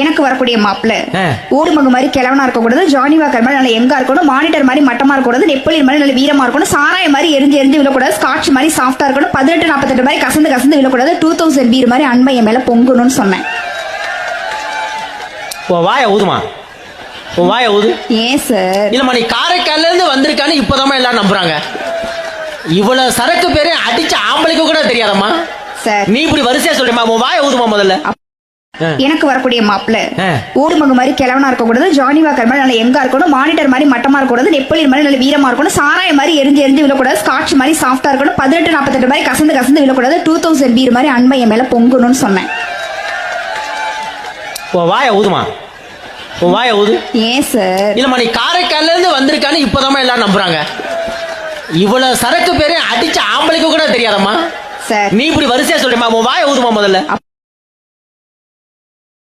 எனக்கு வரக்கூடிய மாப்பிள்ள ஓடுமகு மாதிரி கிழவனா இருக்க கூடாது, ஜானி வாக்கர் மாதிரி நல்லா எங்கா இருக்கணும், மானிட்டர் மாதிரி மட்டமா இருக்கக்கூடாது, நெப்போலியன் மாதிரி நல்ல வீரமா இருக்கணும், சாராய மாதிரி எரிஞ்சு எரிஞ்சு விழக்கூடாது, ஸ்காட்ச் மாதிரி சாஃப்டா இருக்கணும், 1848 மாதிரி கசந்து கசந்து விழக்கூடாது, 2000 பீர் மாதிரி அன்பை என் மேல பொங்கணும்னு சொன்னேன். வாய ஊதுமா, வாய ஊது. ஏன் சார்? இல்லம்மா, நீ காரைக்கால்ல இருந்து வந்திருக்கான்னு இப்பதான் எல்லாரும் நம்புறாங்க. இவ்வளவு சரக்கு பேரு அடிச்ச ஆம்பளைக்கு கூட தெரியாதம்மா சார். நீ இப்படி வரிசையா சொல்றமா, வாய ஊதுமா முதல்ல. எனக்கு வரக்கூடிய மாப்பிள்ள ஓடுமகு மாதிரி கிழவனா இருக்க கூடாது, ஜானி வாக்கர் மாதிரி நல்லா எங்கா இருக்கணும், மானிட்டர் மாதிரி மட்டமா இருக்கக்கூடாது, நெப்போலியன் மாதிரி நல்ல வீரமா இருக்கணும், சாராய மாதிரி எரிஞ்சு எரிஞ்சு விழக்கூடாது, ஸ்காட்ச் மாதிரி சாஃப்டா இருக்கணும், 1848 மாதிரி கசந்து கசந்து விழக்கூடாது, 2000 பீர் மாதிரி அன்பை என் மேல பொங்கணும்னு சொன்னேன். வாய ஊதுமா, வாய ஊது. ஏன் சார்? இல்லம்மா, நீ காரைக்கால்ல இருந்து வந்திருக்கான்னு இப்பதான் எல்லாரும் நம்புறாங்க. இவ்வளவு சரக்கு பேரு அடிச்ச ஆம்பளைக்கு கூட தெரியாதம்மா சார். நீ இப்படி வரிசையா சொல்றமா, வாய ஊதுமா முதல்ல.